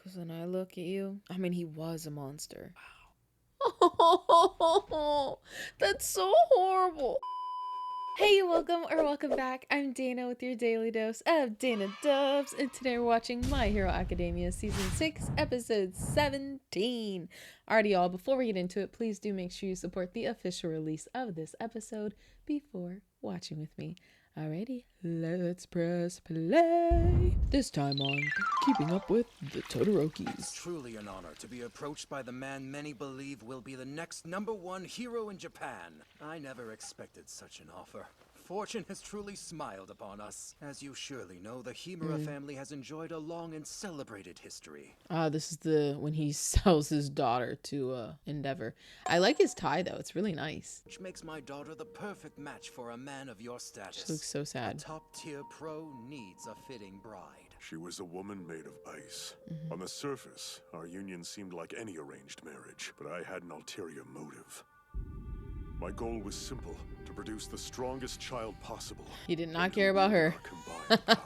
Because when I look at you, I mean, he was a monster. Wow. That's so horrible. Hey, welcome back. I'm Dana with your daily dose of Dana Dubs, and today we're watching My Hero Academia Season 6, Episode 17. Alrighty, y'all, before we get into it, please do make sure you support the official release of this episode before watching with me. Alrighty, let's press play. This time on Keeping Up with the Todorokis. Truly an honor to be approached by the man many believe will be the next #1 hero in Japan. I never expected such an offer. Fortune has truly smiled upon us. As you surely know, the Himura family has enjoyed a long and celebrated history. This is when he sells his daughter to Endeavor. I like his tie though, it's really nice. Which makes my daughter the perfect match for a man of your status. She looks so sad. A top-tier pro needs a fitting bride. She was a woman made of ice. On the surface, our union seemed like any arranged marriage, but I had an ulterior motive. My goal was simple, to produce the strongest child possible. He did not care about her.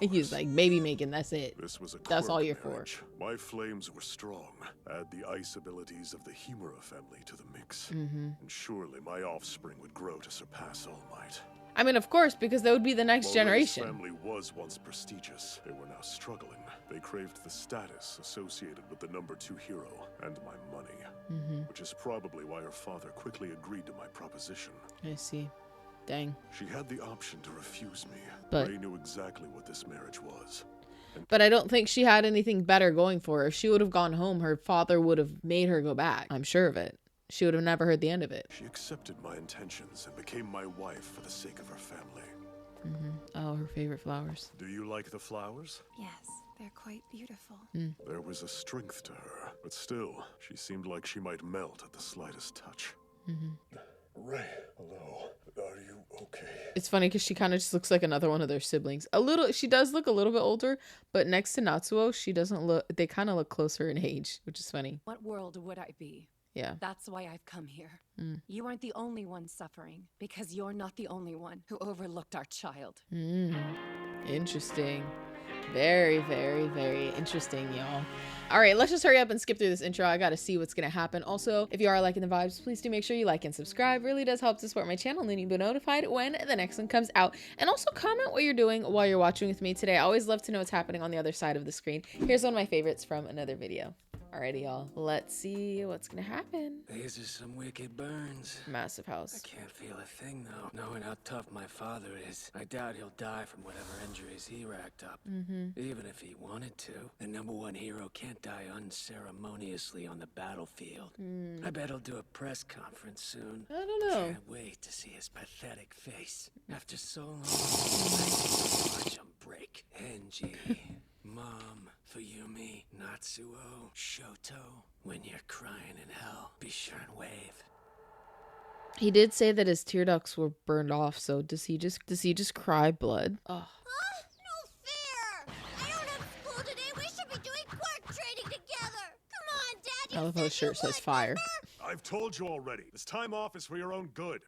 He's like, baby making, that's it. This was That's all you're marriage. My flames were strong. Add the ice abilities of the Himura family to the mix. And surely my offspring would grow to surpass All Might. I mean, of course, because that would be the next While generation. Ray's family was once prestigious, they were now struggling. They craved the status associated with the #2 hero and my money. Which is probably why her father quickly agreed to my proposition. I see. Dang. She had the option to refuse me. But Ray knew exactly what this marriage was. I don't think she had anything better going for her. If she would have gone home, her father would have made her go back. I'm sure of it. She would have never heard the end of it. She accepted my intentions and became my wife for the sake of her family. Oh, her favorite flowers. Do you like the flowers? Yes, they're quite beautiful. There was a strength to her, but still, she seemed like she might melt at the slightest touch. Ray, hello. Are you okay? It's funny because she kind of just looks like another one of their siblings. She does look a little bit older, but next to Natsuo, she doesn't look, they kind of look closer in age, which is funny. What world would I be? Yeah. That's why I've come here. You aren't the only one suffering, because you're not the only one who overlooked our child. Interesting. Very, very, very interesting, y'all. All right, let's just hurry up and skip through this intro. I gotta see what's gonna happen. Also, if you are liking the vibes, please do make sure you like and subscribe. Really does help to support my channel, and then you'll be notified when the next one comes out. And also comment what you're doing while you're watching with me today. I always love to know what's happening on the other side of the screen. Here's one of my favorites from another video. Alrighty, y'all. Let's see what's gonna happen. These are some wicked burns. Massive I house. can't feel a thing, though. Knowing how tough my father is, I doubt he'll die from whatever injuries he racked up. Even if he wanted to, the #1 hero can't die unceremoniously on the battlefield. I bet he'll do a press conference soon. I don't know. Can't wait to see his pathetic face. After so long, I need to watch him break. Enji, Mom, Fuyumi, Natsuo, Shoto. When you're crying in hell, be sure and wave. He did say that his tear ducts were burned off, so does he just cry blood? Oh. No fair! I don't have school today. We should be doing quirk training together. Come on, Dad. I love how his shirt says fire. I've told you already. This time off is for your own good.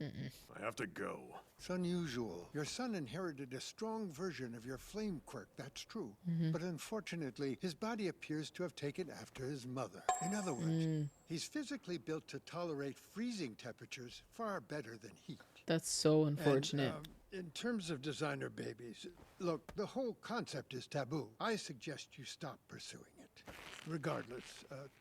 I have to go. It's unusual. Your son inherited a strong version of your flame quirk, that's true. But unfortunately, his body appears to have taken after his mother. In other words, he's physically built to tolerate freezing temperatures far better than heat. That's so unfortunate. And, in terms of designer babies, look, the whole concept is taboo. I suggest you stop pursuing it. Regardless,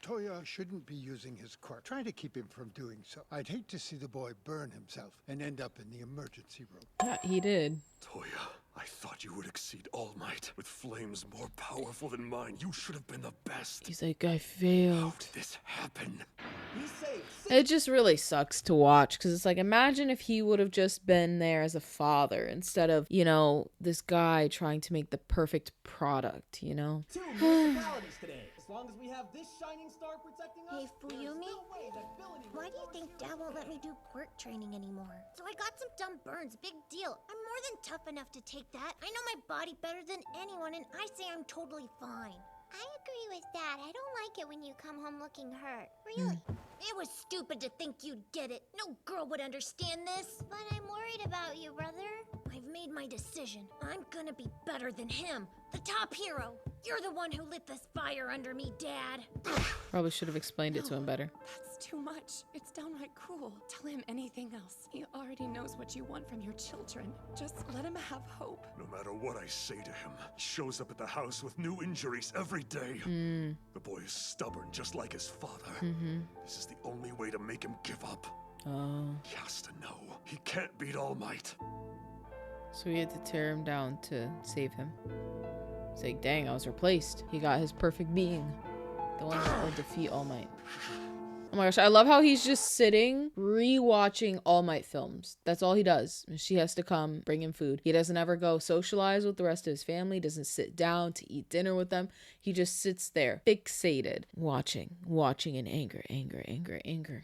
Toya shouldn't be using his quirk. Try to keep him from doing so. I'd hate to see the boy burn himself and end up in the emergency room. Yeah, he did. Toya, I thought you would exceed All Might. With flames more powerful than mine, you should have been the best. He's like, I failed. How did this happen? It just really sucks to watch because it's like, imagine if he would have just been there as a father instead of, you know, this guy trying to make the perfect product, you know? 2 municipalities today. As long as we have this shining star protecting us, Hey, Fuyumi? there's no way that Villainy Why do you think Dad won't let me do quirk training anymore? So I got some dumb burns, big deal. I'm more than tough enough to take that. I know my body better than anyone, and I say I'm totally fine. I agree with Dad. I don't like it when you come home looking hurt. Really? It was stupid to think you'd get it. No girl would understand this. But I'm worried about you, brother. I've made my decision. I'm gonna be better than him. The top hero. You're the one who lit this fire under me, Dad. Probably should have explained it to him better. That's too much. It's downright cruel. Tell him anything else. He already knows what you want from your children. Just let him have hope. No matter what I say to him, he shows up at the house with new injuries every day. The boy is stubborn, just like his father. This is the only way to make him give up. Oh. He has to know. He can't beat All Might. So we had to tear him down to save him. It's like, dang, I was replaced. He got his perfect being. The one that will defeat All Might. Oh my gosh, I love how he's just sitting, re-watching All Might films. That's all he does. She has to come, bring him food. He doesn't ever go socialize with the rest of his family, doesn't sit down to eat dinner with them. He just sits there, fixated, watching in anger.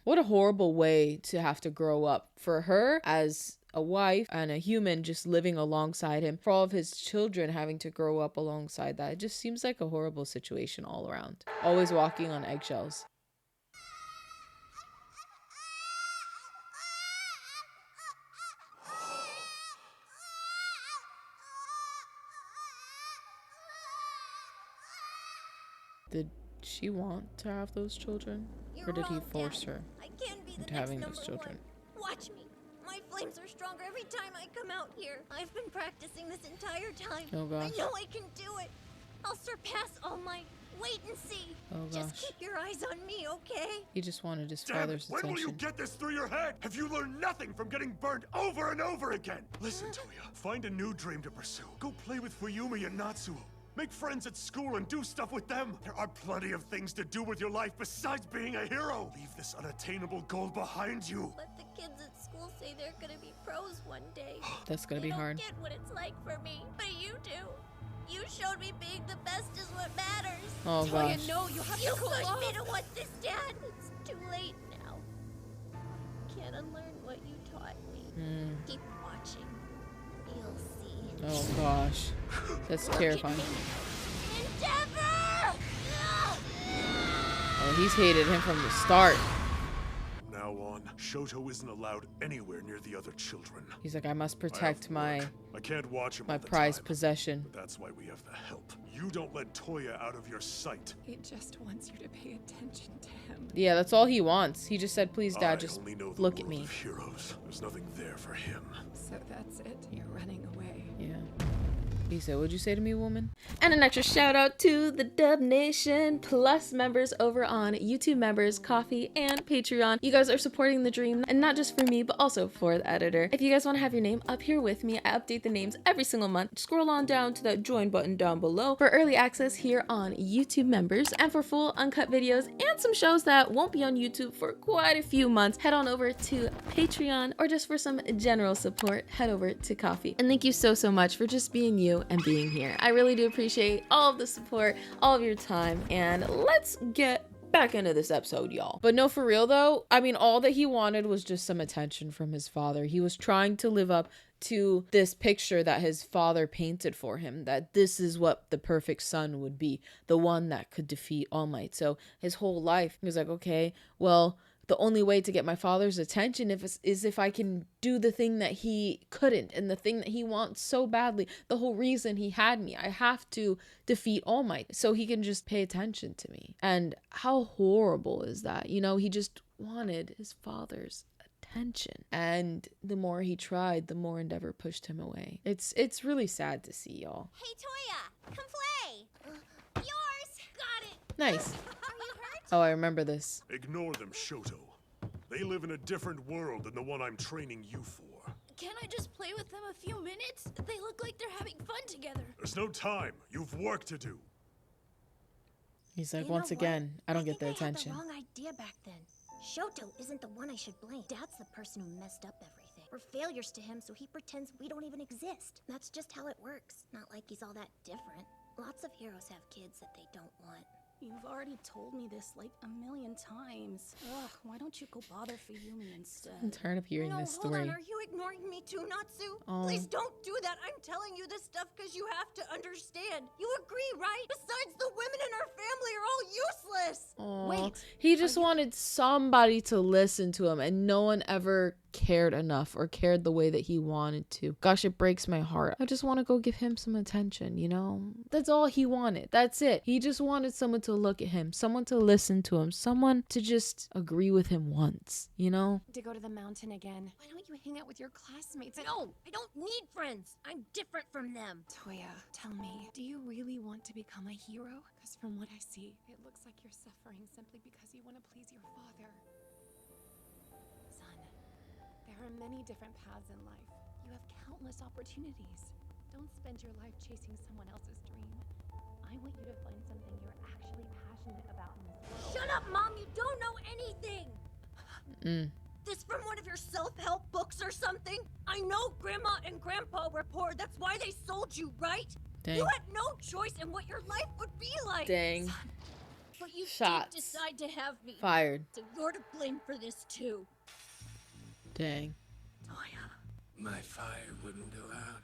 What a horrible way to have to grow up for her as a wife and a human just living alongside him, for all of his children having to grow up alongside that. It just seems like a horrible situation all around. Always walking on eggshells. Did she want to have those children? Or did he force her I can be the into next having number those children? one. Watch me. My flames are stronger every time I come out here. I've been practicing this entire time. Oh gosh. I know I can do it. I'll surpass All Might. Wait and see. Oh Just gosh. keep your eyes on me, okay? He just wanted his Damn it, father's when will you attention. get this through your head? Have you learned nothing from getting burned over and over again? Listen, Toya, find a new dream to pursue. Go play with Fuyumi and Natsuo. Make friends at school and do stuff with them. There are plenty of things to do with your life besides being a hero. Leave this unattainable goal behind you. But the kids at school say they're gonna be pros one day. That's gonna be They hard. don't get what it's like for me, but you do. You showed me being the best is what matters. Oh Toya, gosh. no, you have You to cool pushed off. me to want this, Dad. It's too late now. Can't unlearn what you taught me. Keep watching. You'll see. Oh gosh. That's terrifying. Endeavor! Oh, he's hated him from the start. Now on, Shoto isn't allowed anywhere near the other children. He's like, I must I have protect my work. I can't watch him my all the prized time, possession. but that's why we have the help. You don't let Toya out of your sight. He just wants you to pay attention to him. Yeah, that's all he wants. He just said, please, Dad, I just only know the look at world me. of heroes. There's nothing there for him. So that's it. You're running away. Yeah. He said, what'd you say to me, woman? And an extra shout out to the Dub Nation Plus members over on YouTube Members, Coffee, and Patreon. You guys are supporting the dream, and not just for me, but also for the editor. If you guys want to have your name up here with me, I update the names every single month. Scroll on down to that join button down below for early access here on YouTube Members, and for full uncut videos and some shows that won't be on YouTube for quite a few months, head on over to Patreon, or just for some general support, head over to Coffee. And thank you so much for just being you and being here. I really do appreciate all of the support, all of your time, and let's get back into this episode, y'all. But no, for real though, I mean, all that he wanted was just some attention from his father. He was trying to live up to this picture that his father painted for him, that this is what the perfect son would be, the one that could defeat All Might. So his whole life, he was like, okay, well, the only way to get my father's attention is if I can do the thing that he couldn't, and the thing that he wants so badly, the whole reason he had me. I have to defeat All Might so he can just pay attention to me. And how horrible is that? You know, he just wanted his father's attention. And the more he tried, the more Endeavor pushed him away. It's really sad to see, y'all. Hey, Toya, come play. Yours. Got it. Nice. Are you hurt? Oh, I remember this. Ignore them, Shoto. They live in a different world than the one I'm training you for. Can I just play with them a few minutes? They look like they're having fun together. There's no time. You've work to do. He's like, You know once what? again, I don't get think the I attention. had the wrong idea back then. Shoto isn't the one I should blame. Dad's the person who messed up everything. We're failures to him, so he pretends we don't even exist. That's just how it works. Not like he's all that different. Lots of heroes have kids that they don't want. You've already told me this like a million times. Ugh, why don't you go bother Fuyumi instead? I'm tired of hearing No, this hold story. on. Are you ignoring me too, Natsu? Oh. Please don't do that. I'm telling you this stuff because you have to understand. You agree, right? Besides, the women in our family are all useless. Aw. Wait, Wait, He just wanted somebody to listen to him, and no one ever cared enough or cared the way that he wanted to. Gosh, it breaks my heart. I just want to go give him some attention, you know? That's all he wanted. That's it. He just wanted someone to look at him, someone to listen to him, someone to just agree with him once, you know? To go to the mountain again. Why don't you hang out with your classmates? no, I don't need friends. I'm different from them. Toya, tell me, do you really want to become a hero? Because from what I see, it looks like you're suffering simply because you want to please your father. Son, there are many different paths in life. You have countless opportunities. Don't spend your life chasing someone else's dream. I want you to find something you're actually passionate about in this world. Shut up, Mom. You don't know anything. This from one of your self-help books or something? I know Grandma and Grandpa were poor. That's why they sold you, right? Dang. You had no choice in what your life would be like. Dang. But you Shots. did decide to have me. Fired. So you're to blame for this too. Dang. Toya. My fire wouldn't go out.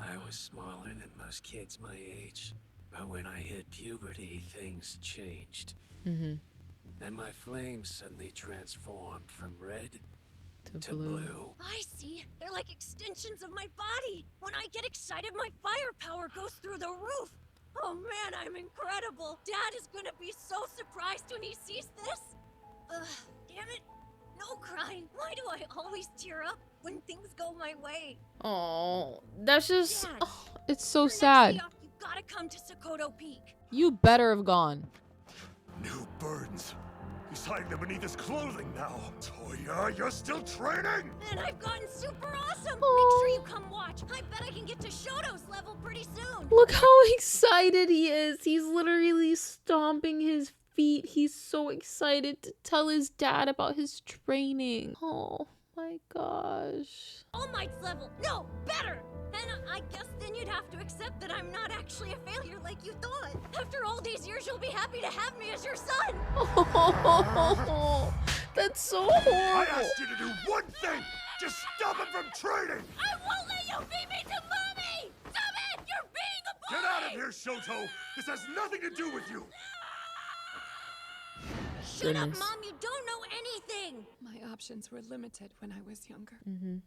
I was smaller than most kids my age. But when I hit puberty, things changed. And my flames suddenly transformed from red to blue. I see. They're like extensions of my body. When I get excited, my firepower goes through the roof. Oh man, I'm incredible. Dad is gonna be so surprised when he sees this. Damn it. No crying. Why do I always tear up when things go my way? Oh, that's just, Dad, oh, it's so your next sad. day off, you gotta come to Sokoto Peak. You better have gone. New burdens. He's hiding them beneath his clothing now. Toya, you're still training? And I've gotten super awesome. Make sure you come watch. I bet I can get to Shoto's level pretty soon. Look how excited he is. He's literally stomping his feet. He's so excited to tell his dad about his training. Oh my gosh. All Might's level. No, better. And I guess then you'd have to accept that I'm not actually a failure like you thought. After all these years, you'll be happy to have me as your son. Oh, that's so I horrible. asked you to do one thing! Just stop him from training! I won't let you beat me to Mommy! Stop it! You're being a bully! Get out of here, Shoto! This has nothing to do with you! Shut up, Goodness. Mom! You don't know anything! My options were limited when I was younger,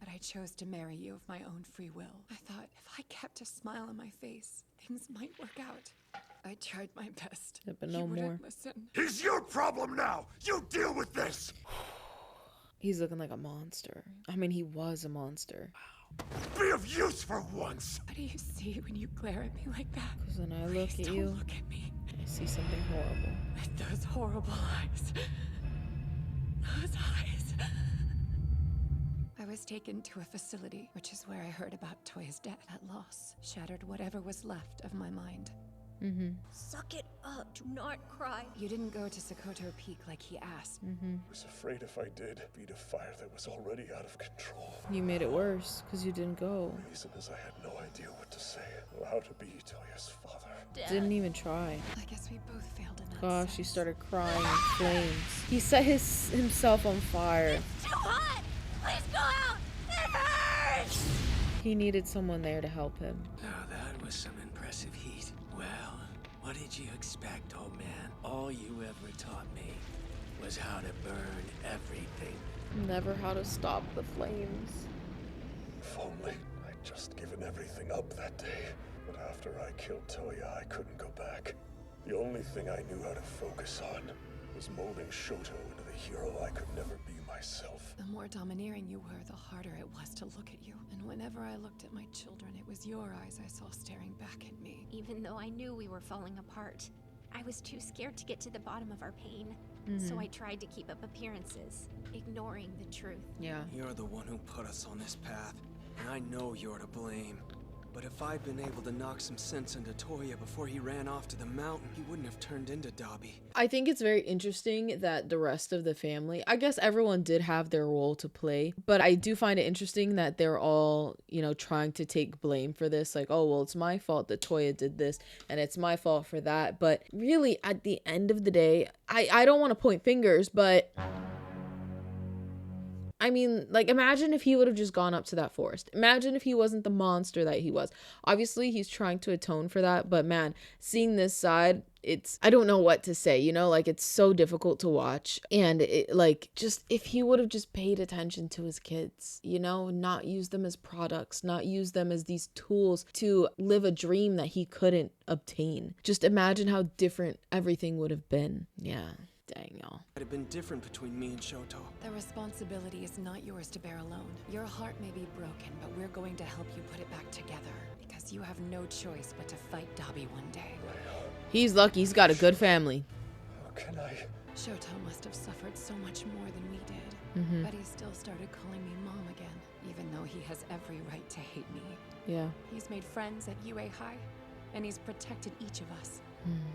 but I chose to marry you of my own free will. I thought if I kept a smile on my face, things might work out. I tried my best. Yeah, but You no wouldn't more. listen. He's your problem now! You deal with this! He's looking like a monster. I mean, he was a monster. Be of use for once! What do you see when you glare at me like that? Because when I look Please at don't you, look at me I see something horrible. with those horrible eyes. Those eyes. I was taken to a facility, which is where I heard about Toya's death. That loss shattered whatever was left of my mind. Suck it up. Do not cry. You didn't go to Sokoto Peak like he asked. I was afraid if I did, feed a fire that was already out of control. You made it worse because you didn't go. The reason is I had no idea what to say or how to be Toya's father. Didn't even try. I guess we both failed in that Gosh, he sense. started crying in flames. He set himself on fire. Too hot! Please go out! It hurts! He needed someone there to help him. Now that was some impressive heat. Well, what did you expect, old man? All you ever taught me was how to burn everything. Never how to stop the flames. If only I'd just given everything up that day. But after I killed Toya, I couldn't go back. The only thing I knew how to focus on was molding Shoto into the hero I could never be myself. The more domineering you were, the harder it was to look at you. And whenever I looked at my children, it was your eyes I saw staring back at me. Even though I knew we were falling apart, I was too scared to get to the bottom of our pain. So I tried to keep up appearances, ignoring the truth. Yeah. You're the one who put us on this path, and I know you're to blame. But if I'd been able to knock some sense into Toya before he ran off to the mountain, he wouldn't have turned into Dobby. I think it's very interesting that the rest of the family, I guess everyone did have their role to play, but I do find it interesting that they're all, you know, trying to take blame for this. Like, oh, well, it's my fault that Toya did this and it's my fault for that. But really, at the end of the day, I don't want to point fingers, but I mean, like, imagine if he would have just gone up to that forest. Imagine if he wasn't the monster that he was. Obviously, he's trying to atone for that, but man, seeing this side, I don't know what to say, you know, like, it's so difficult to watch. And it, like, just if he would have just paid attention to his kids, you know, not use them as products, not use them as these tools to live a dream that he couldn't obtain. Just imagine how different everything would have been. Yeah. Dang, y'all. It had been different between me and Shoto. The responsibility is not yours to bear alone. Your heart may be broken, but we're going to help you put it back together. Because you have no choice but to fight Dabi one day. He's lucky he's got a good family. How can I? Shoto must have suffered so much more than we did. But he still started calling me Mom again, even though he has every right to hate me. Yeah. He's made friends at UA High, and he's protected each of us.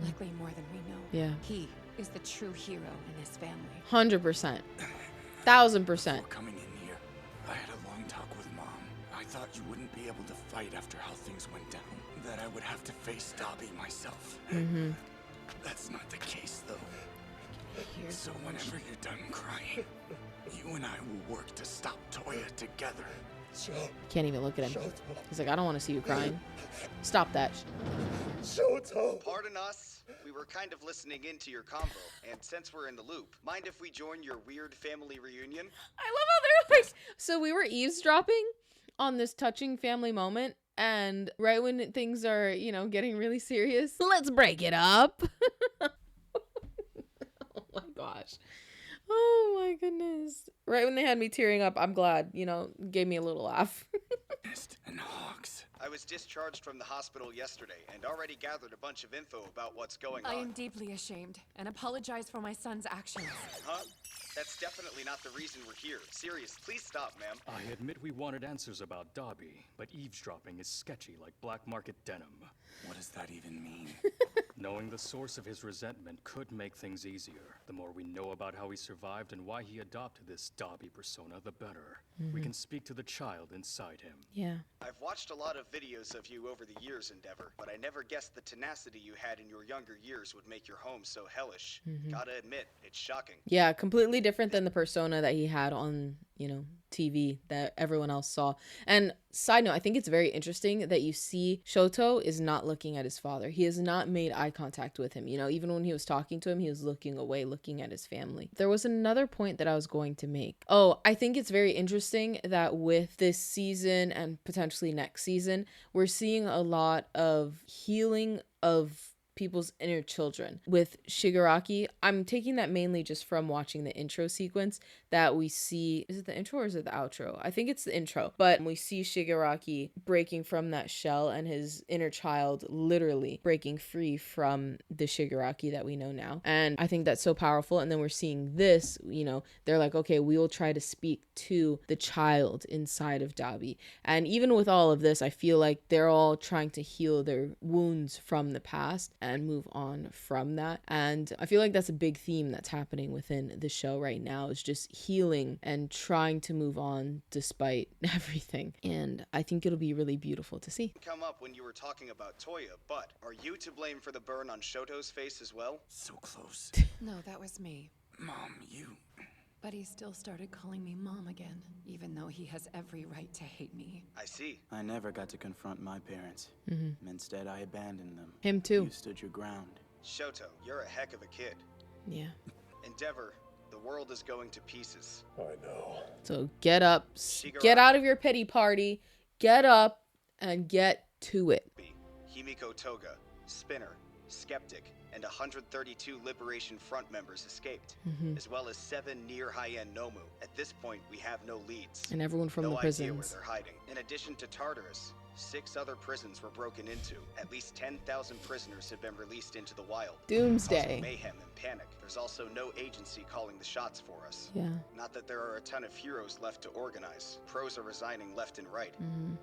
Likely more than we know. Yeah. He is the true hero in this family. 100%. 1000%. Before coming in here, I had a long talk with Mom. I thought you wouldn't be able to fight after how things went down. That I would have to face Dabi myself. That's not the case, though. So whenever you're done crying, you and I will work to stop Toya together. Can't even look at him. He's like, I don't want to see you crying. Stop that. Shoto! Pardon us. We were kind of listening into your combo, and since we're in the loop, mind if we join your weird family reunion? I love how they're like, so we were eavesdropping on this touching family moment, and right when things are, you know, getting really serious, let's break it up. Oh my gosh. Oh my goodness. Right when they had me tearing up, I'm glad, you know, gave me a little laugh. And Hawks. I was discharged from the hospital yesterday and already gathered a bunch of info about what's going on. I am deeply ashamed and apologize for my son's actions. Huh? That's definitely not the reason we're here. Serious, please stop, ma'am. I admit we wanted answers about Dabi, but eavesdropping is sketchy like black market denim. What does that even mean? Knowing the source of his resentment could make things easier. The more we know about how he survived and why he adopted this Dabi persona, the better. We can speak to the child inside him. Yeah. I've watched a lot of videos of you over the years, Endeavor, but I never guessed the tenacity you had in your younger years would make your home so hellish. Gotta admit, it's shocking. Yeah, completely different than the persona that he had on, you know, TV that everyone else saw. And side note, I think it's very interesting that you see Shoto is not looking at his father. He has not made eye contact with him. You know, even when he was talking to him, he was looking away, looking at his family. There was another point that I was going to make. Oh, I think it's very interesting that with this season and potentially next season, we're seeing a lot of healing of people's inner children. With Shigaraki, I'm taking that mainly just from watching the intro sequence that we see. Is it the intro or is it the outro? I think it's the intro. But we see Shigaraki breaking from that shell and his inner child literally breaking free from the Shigaraki that we know now. And I think that's so powerful. And then we're seeing this, you know, they're like, okay, we will try to speak to the child inside of Dabi. And even with all of this, I feel like they're all trying to heal their wounds from the past and move on from that. And I feel like that's a big theme that's happening within the show right now, is just healing and trying to move on despite everything. And I think it'll be really beautiful to see. Come up when you were talking about Toya, but are you to blame for the burn on Shoto's face as well? So close. No, that was me. Mom, you... But he still started calling me Mom again, even though he has every right to hate me. I see. I never got to confront my parents. Instead, I abandoned them. Him too. You stood your ground. Shoto, you're a heck of a kid. Yeah. Endeavor, the world is going to pieces. I know. So get up, Shigaraki. get out of your pity party, get up and get to it. Himiko Toga, Spinner, Skeptic, and 132 Liberation Front members escaped, as well as 7 near high-end Nomu. At this point, we have no leads. And everyone from no the idea where prisons. they're hiding. In addition to Tartarus, 6 other prisons were broken into. At least 10,000 prisoners have been released into the wild. Doomsday. Also mayhem and panic. There's also no agency calling the shots for us. Yeah. Not that there are a ton of heroes left to organize. Pros are resigning left and right.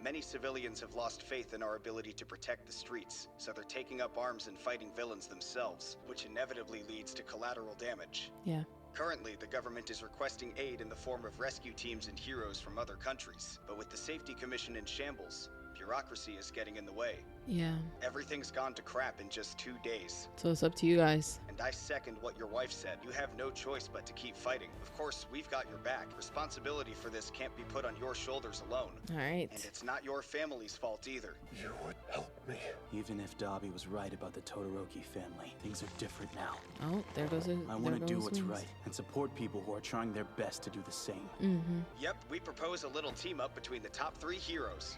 Many civilians have lost faith in our ability to protect the streets, so they're taking up arms and fighting villains themselves, which inevitably leads to collateral damage. Yeah. Currently, the government is requesting aid in the form of rescue teams and heroes from other countries. But with the Safety Commission in shambles, bureaucracy is getting in the way. Yeah. Everything's gone to crap in just 2 days. So it's up to you guys. And I second what your wife said. You have no choice but to keep fighting. Of course, we've got your back. Responsibility for this can't be put on your shoulders alone. All right. And it's not your family's fault either. You would help me. Even if Dabi was right about the Todoroki family, things are different now. Oh, there goes it. I want to do what's right and support people who are trying their best to do the same. Yep, we propose a little team up between the top 3 heroes.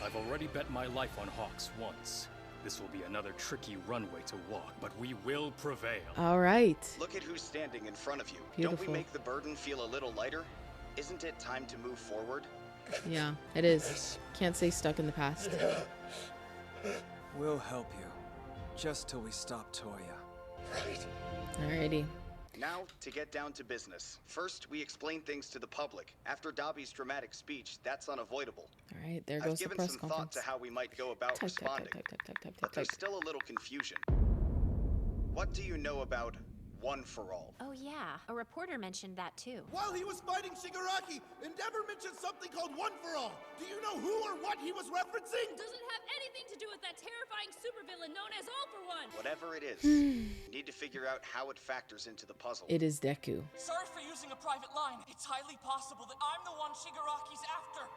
I've already bet my life on Hawks once. This will be another tricky runway to walk, but we will prevail. All right. Look at who's standing in front of you. Beautiful. Don't we make the burden feel a little lighter? Isn't it time to move forward? Yeah, it is. Can't stay stuck in the past. We'll help you. Just till we stop Toya. Right. Alrighty. Now, to get down to business. First, we explain things to the public. After Dabi's dramatic speech, that's unavoidable. All right, there I've goes the given press some conference. thought to how we might go about responding. But there's still a little confusion. What do you know about One for All? Oh yeah, a reporter mentioned that too. While he was fighting Shigaraki, Endeavor mentioned something called One for All. Do you know who or what he was referencing? Doesn't have anything to do with that terrifying supervillain known as All for One. Whatever it is, you need to figure out how it factors into the puzzle. It is Deku. Sorry for using a private line. It's highly possible that I'm the one Shigaraki's after.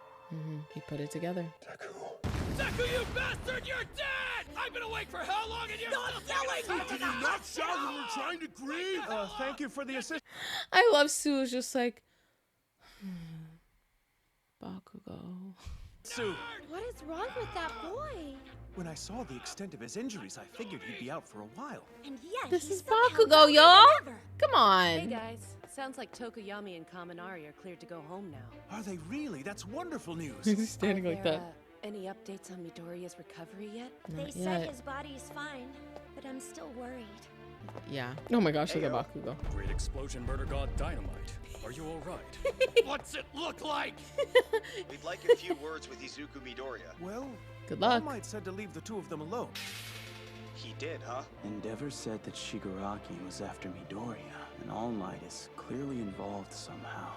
He put it together. Deku, you bastard! You're dead! I've been awake for how long and you're still yelling! Did you not shout when we're trying to grieve? Thank you for the assist. I love Sue's just like, Bakugo. Sue, What is wrong with that boy? when I saw the extent of his injuries, I figured he'd be out for a while. And yet, This he's is somehow Bakugo, better y'all. than ever. Come on. Hey guys, sounds like Tokoyami and Kaminari are cleared to go home now. Are they really? That's wonderful news. He's standing Are like there, that. Any updates on Midoriya's recovery yet? They Not said yet. his body's fine, but I'm still worried. Yeah. Oh my gosh, look at Heyo. Bakugo. Great explosion, murder god Dynamite. Are you all right? What's it look like? We'd like a few words with Izuku Midoriya. Well, Good luck. All Might said to leave the two of them alone. He did, huh? Endeavor said that Shigaraki was after Midoriya, and All Might is clearly involved somehow.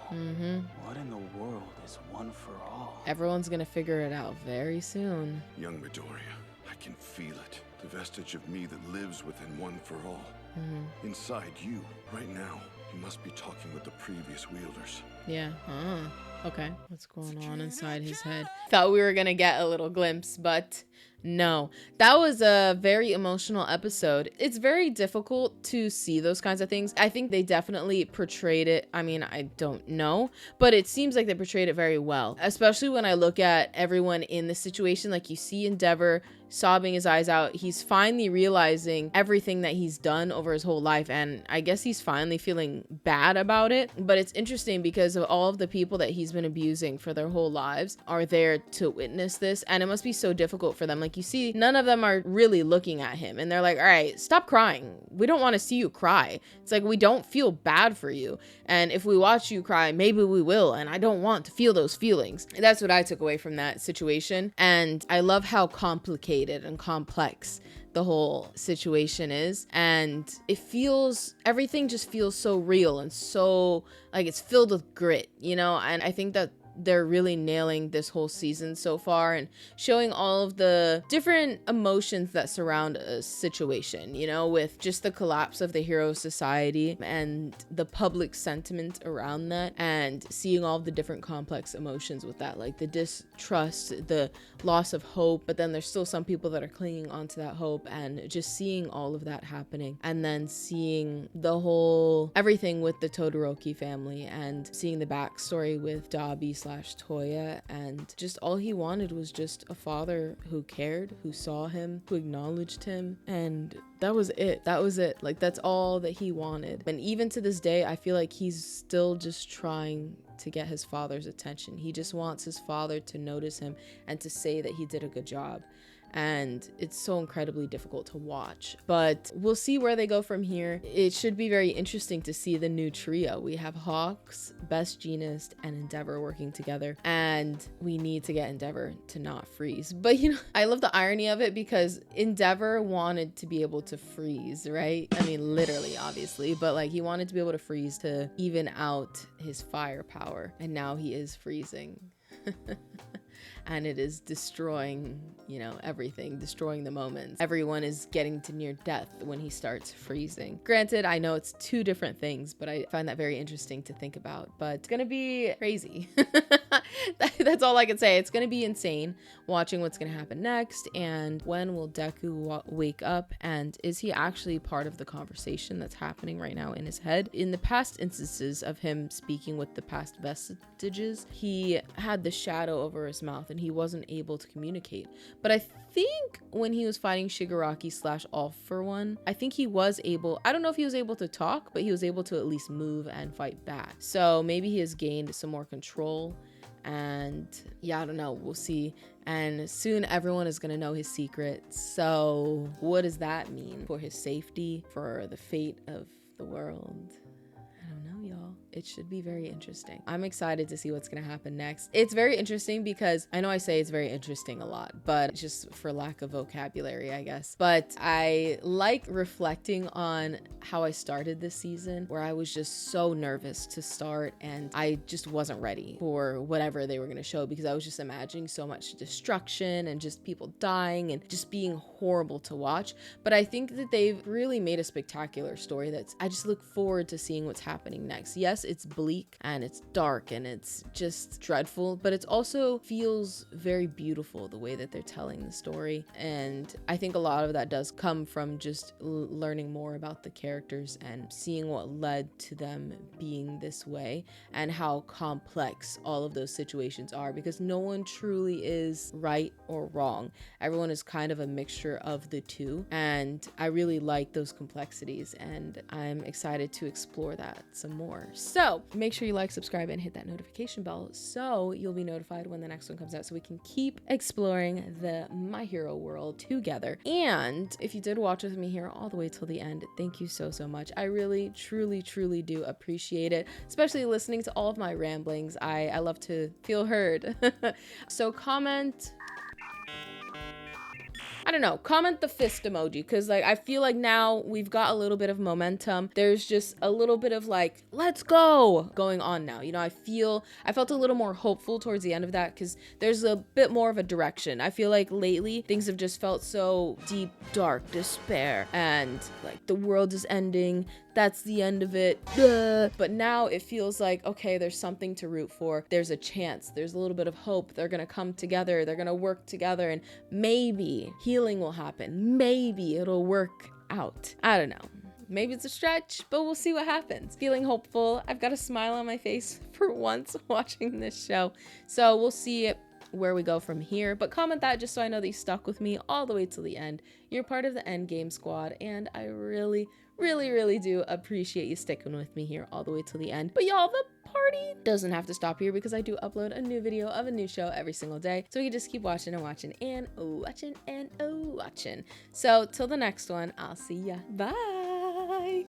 What in the world is One for All? Everyone's gonna figure it out very soon. Young Midoriya, I can feel it. The vestige of me that lives within One for All. Inside you, right now, you must be talking with the previous wielders. Yeah. Okay. What's going on inside his head? Thought we were gonna get a little glimpse, but no. That was a very emotional episode. It's very difficult to see those kinds of things. I think they definitely portrayed it. I mean, I don't know, but it seems like they portrayed it very well, especially when I look at everyone in the situation. Like, you see Endeavor sobbing his eyes out. He's finally realizing everything that he's done over his whole life, and I guess he's finally feeling bad about it. But it's interesting because of all of the people that he's been abusing for their whole lives are there to witness this, and it must be so difficult for them. Like, you see, none of them are really looking at him, and they're like, all right, stop crying. We don't want to see you cry. It's like, we don't feel bad for you, and if we watch you cry, maybe we will, and I don't want to feel those feelings. That's what I took away from that situation, and I love how complicated and complex the whole situation is, and everything just feels so real and so like it's filled with grit, you know. And I think that they're really nailing this whole season so far and showing all of the different emotions that surround a situation, you know, with just the collapse of the hero society and the public sentiment around that, and seeing all of the different complex emotions with that, like the distrust, the loss of hope, but then there's still some people that are clinging onto that hope, and just seeing all of that happening, and then seeing the whole everything with the Todoroki family, and seeing the backstory with Dabi / Toya, and just all he wanted was just a father who cared, who saw him, who acknowledged him, and that was it. Like, that's all that he wanted. And even to this day, I feel like he's still just trying to get his father's attention. He just wants his father to notice him and to say that he did a good job. And it's so incredibly difficult to watch, but we'll see where they go from here. It should be very interesting to see the new trio. We have Hawks, Best Jeanist, and Endeavor working together, and we need to get Endeavor to not freeze. But you know, I love the irony of it, because Endeavor wanted to be able to freeze, right? I mean, literally, obviously, but like, he wanted to be able to freeze to even out his firepower, and now he is freezing. and it is destroying, you know, everything, destroying the moments. Everyone is getting to near death when he starts freezing. Granted, I know it's two different things, but I find that very interesting to think about. But it's gonna be crazy. That's all I can say. It's gonna be insane watching what's gonna happen next, and when will Deku wake up, and is he actually part of the conversation that's happening right now in his head? In the past instances of him speaking with the past vestiges, he had the shadow over his mouth and he wasn't able to communicate. But I think when he was fighting Shigaraki / All For One, I think he was able, I don't know if he was able to talk, but he was able to at least move and fight back. So maybe he has gained some more control, and yeah, I don't know, we'll see. And soon everyone is gonna know his secret. So what does that mean for his safety, for the fate of the world? I don't know, y'all. It should be very interesting. I'm excited to see what's gonna happen next. It's very interesting because I know I say it's very interesting a lot, but just for lack of vocabulary, I guess. But I like reflecting on how I started this season, where I was just so nervous to start and I just wasn't ready for whatever they were gonna show, because I was just imagining so much destruction and just people dying and just being horrible to watch. But I think that they've really made a spectacular story that's, I just look forward to seeing what's happening next. Yes, it's bleak and it's dark and it's just dreadful, but it also feels very beautiful the way that they're telling the story. And I think a lot of that does come from just learning more about the characters and seeing what led to them being this way and how complex all of those situations are, because no one truly is right or wrong. Everyone is kind of a mixture of the two, and I really like those complexities, and I'm excited to explore that some more. So make sure you like, subscribe, and hit that notification bell so you'll be notified when the next one comes out, so we can keep exploring the My Hero world together. And if you did watch with me here all the way till the end, thank you so much. I really, truly do appreciate it, especially listening to all of my ramblings. I love to feel heard. So comment, I don't know, comment the fist emoji, because like I feel like now we've got a little bit of momentum. There's just a little bit of like, let's go going on now. You know, I felt a little more hopeful towards the end of that, because there's a bit more of a direction. I feel like lately things have just felt so deep, dark, despair, and like the world is ending. That's the end of it. But now it feels like, okay, there's something to root for. There's a chance. There's a little bit of hope. They're gonna come together. They're gonna work together, and maybe healing will happen. Maybe it'll work out. I don't know. Maybe it's a stretch, but we'll see what happens. Feeling hopeful. I've got a smile on my face for once watching this show. So we'll see where we go from here. But comment that just so I know that you stuck with me all the way till the end. You're part of the Endgame squad, and I really do appreciate you sticking with me here all the way till the end. But y'all, the party doesn't have to stop here, because I do upload a new video of a new show every single day, so you can just keep watching and watching and watching and watching. So till the next one, I'll see ya. Bye.